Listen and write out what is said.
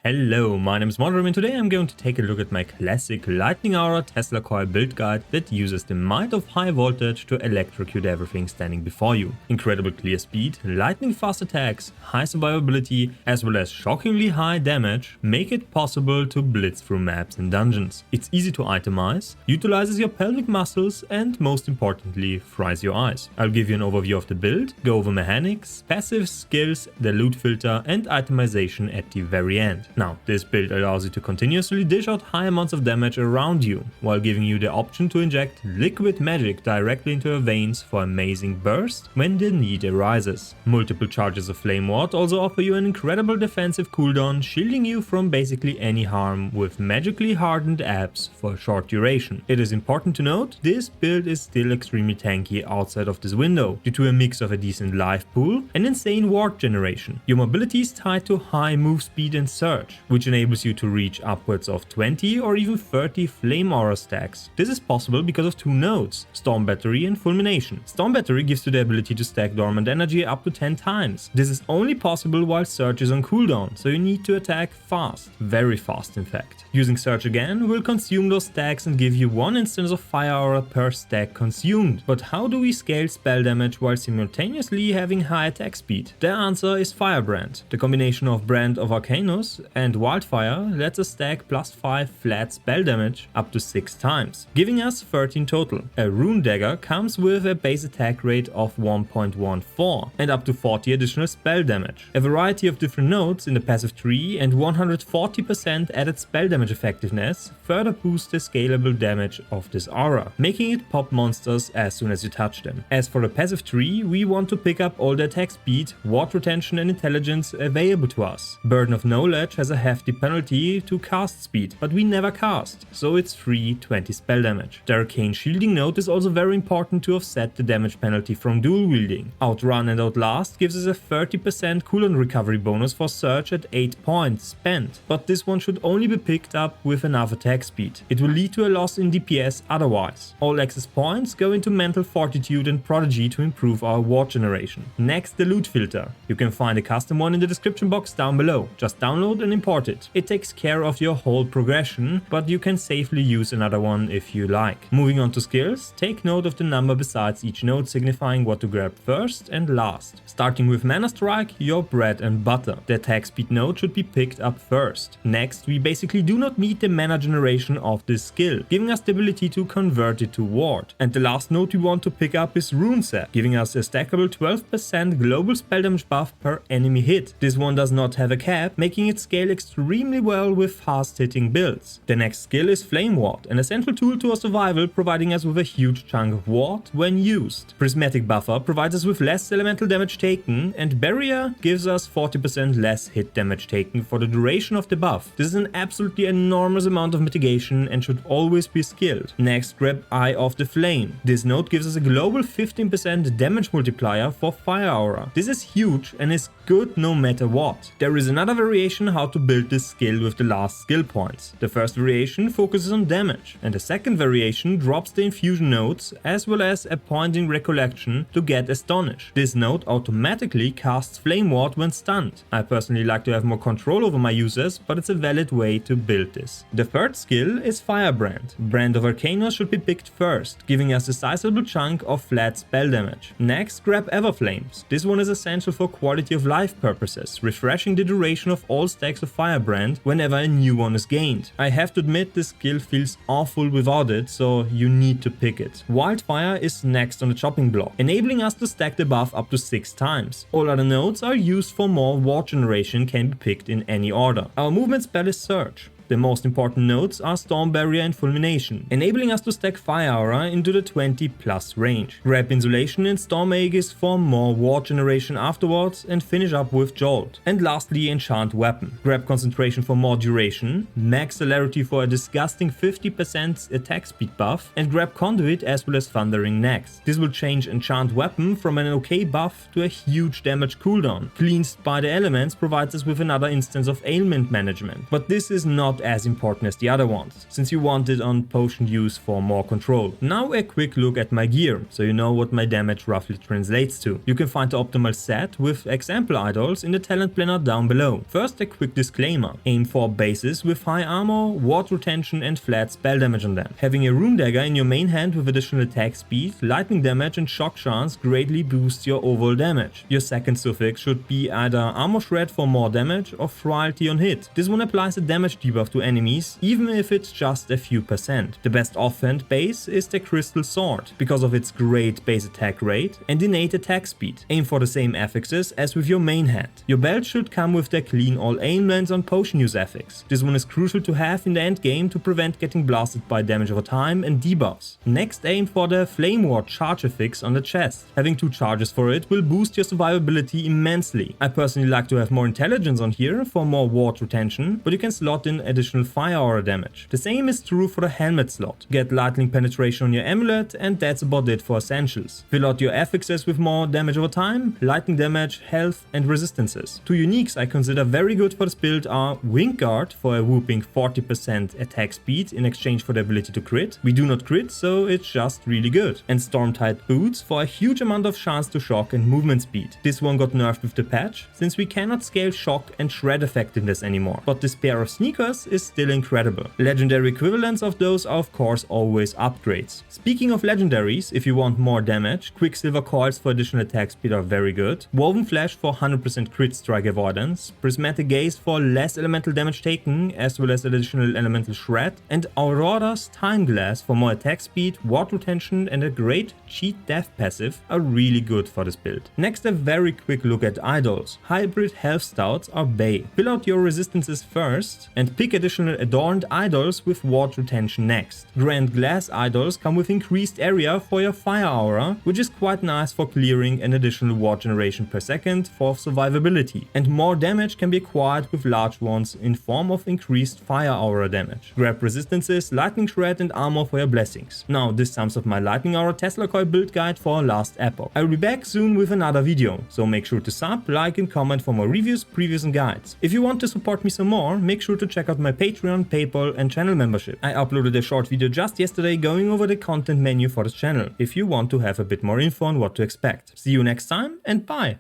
Hello, my name is Modern and today I'm going to take a look at my classic Lightning Aura Tesla Coil build guide that uses the might of high voltage to electrocute everything standing before you. Incredible clear speed, lightning fast attacks, high survivability as well as shockingly high damage make it possible to blitz through maps and dungeons. It's easy to itemize, utilizes your pelvic muscles and most importantly fries your eyes. I'll give you an overview of the build, go over mechanics, passive skills, the loot filter and itemization at the very end. Now, this build allows you to continuously dish out high amounts of damage around you, while giving you the option to inject liquid magic directly into your veins for amazing burst when the need arises. Multiple charges of flame ward also offer you an incredible defensive cooldown, shielding you from basically any harm with magically hardened abs for a short duration. It is important to note, this build is still extremely tanky outside of this window, due to a mix of a decent life pool and insane ward generation. Your mobility is tied to high move speed and surge, which enables you to reach upwards of 20 or even 30 flame aura stacks. This is possible because of two nodes, Storm Battery and Fulmination. Storm Battery gives you the ability to stack dormant energy up to 10 times. This is only possible while Surge is on cooldown, so you need to attack fast, very fast in fact. Using Surge again will consume those stacks and give you one instance of fire aura per stack consumed. But how do we scale spell damage while simultaneously having high attack speed? The answer is Firebrand. The combination of Brand of Arcanus and Wildfire lets us stack +5 flat spell damage up to 6 times, giving us 13 total. A Rune Dagger comes with a base attack rate of 1.14 and up to 40 additional spell damage. A variety of different nodes in the passive tree and 140% added spell damage effectiveness further boost the scalable damage of this aura, making it pop monsters as soon as you touch them. As for the passive tree, we want to pick up all the attack speed, ward retention and intelligence available to us. Burden of Knowledge has a hefty penalty to cast speed, but we never cast, so it's free 20 spell damage. The Arcane Shielding node is also very important to offset the damage penalty from dual wielding. Outrun and Outlast gives us a 30% cooldown recovery bonus for Surge at 8 points spent, but this one should only be picked up with enough attack speed. It will lead to a loss in DPS otherwise. All access points go into Mental Fortitude and Prodigy to improve our ward generation. Next, the Loot Filter. You can find a custom one in the description box down below. Just download and import it. It takes care of your whole progression, but you can safely use another one if you like. Moving on to skills, take note of the number besides each node signifying what to grab first and last. Starting with Mana Strike, your bread and butter. The attack speed node should be picked up first. Next, we basically do not need the mana generation of this skill, giving us the ability to convert it to ward. And the last node we want to pick up is Rune Set, giving us a stackable 12% global spell damage buff per enemy hit. This one does not have a cap, making it scale extremely well with fast hitting builds. The next skill is Flame Ward, an essential tool to our survival, providing us with a huge chunk of ward when used. Prismatic Buffer provides us with less elemental damage taken, and Barrier gives us 40% less hit damage taken for the duration of the buff. This is an absolutely enormous amount of mitigation and should always be skilled. Next, grab Eye of the Flame. This node gives us a global 15% damage multiplier for Fire Aura. This is huge and is good no matter what. There is another variation how to build this skill with the last skill points. The first variation focuses on damage, and the second variation drops the infusion nodes as well as a point in recollection to get Astonish. This node automatically casts Flame Ward when stunned. I personally like to have more control over my users, but it's a valid way to build this. The third skill is Firebrand. Brand of Arcanus should be picked first, giving us a sizable chunk of flat spell damage. Next, grab Everflames. This one is essential for quality of life purposes, refreshing the duration of all stacks of Firebrand whenever a new one is gained. I have to admit this skill feels awful without it, so you need to pick it. Wildfire is next on the chopping block, enabling us to stack the buff up to 6 times. All other nodes are used for more ward generation, can be picked in any order. Our movement spell is Surge. The most important nodes are Storm Barrier and Fulmination, enabling us to stack Fire Aura into the 20+ range. Grab Insulation and Storm Aegis for more ward generation afterwards and finish up with Jolt. And lastly, Enchant Weapon. Grab Concentration for more duration, Max Celerity for a disgusting 50% attack speed buff, and grab Conduit as well as Thundering next. This will change Enchant Weapon from an okay buff to a huge damage cooldown. Cleansed by the Elements provides us with another instance of ailment management, but this is not not as important as the other ones, since you want it on potion use for more control. Now a quick look at my gear, so you know what my damage roughly translates to. You can find the optimal set with example idols in the talent planner down below. First, a quick disclaimer: aim for bases with high armor, ward retention and flat spell damage on them. Having a rune dagger in your main hand with additional attack speed, lightning damage and shock chance greatly boosts your overall damage. Your second suffix should be either armor shred for more damage or frailty on hit. This one applies a damage debuff to enemies, even if it's just a few percent. The best offhand base is the crystal sword, because of its great base attack rate and innate attack speed. Aim for the same affixes as with your main hand. Your belt should come with the clean all aim lands on potion use affix. This one is crucial to have in the end game to prevent getting blasted by damage over time and debuffs. Next, aim for the flame ward charge affix on the chest. Having 2 charges for it will boost your survivability immensely. I personally like to have more intelligence on here for more ward retention, but you can slot in additional fire aura damage. The same is true for the helmet slot. Get lightning penetration on your amulet, and that's about it for essentials. Fill out your affixes with more damage over time, lightning damage, health and resistances. 2 uniques I consider very good for this build are Wing Guard for a whooping 40% attack speed in exchange for the ability to crit. We do not crit, so it's just really good. And Storm-Tide Boots for a huge amount of chance to shock and movement speed. This one got nerfed with the patch, since we cannot scale shock and shred effectiveness anymore. But this pair of sneakers is still incredible. Legendary equivalents of those are of course always upgrades. Speaking of legendaries, if you want more damage, Quicksilver Coils for additional attack speed are very good. Woven Flash for 100% crit strike avoidance. Prismatic Gaze for less elemental damage taken, as well as additional elemental shred. And Aurora's Time Glass for more attack speed, ward retention and a great cheat death passive are really good for this build. Next, a very quick look at idols. Hybrid Health Stouts are bae. Fill out your resistances first and pick additional adorned idols with ward retention next. Grand Glass idols come with increased area for your fire aura, which is quite nice for clearing an additional ward generation per second for survivability. And more damage can be acquired with large ones in form of increased fire aura damage. Grab resistances, lightning shred and armor for your blessings. Now this sums up my lightning aura Tesla coil build guide for last epoch. I will be back soon with another video, so make sure to sub, like and comment for more reviews, previews and guides. If you want to support me some more, make sure to check out my Patreon, PayPal and channel membership. I uploaded a short video just yesterday going over the content menu for this channel, if you want to have a bit more info on what to expect. See you next time and bye!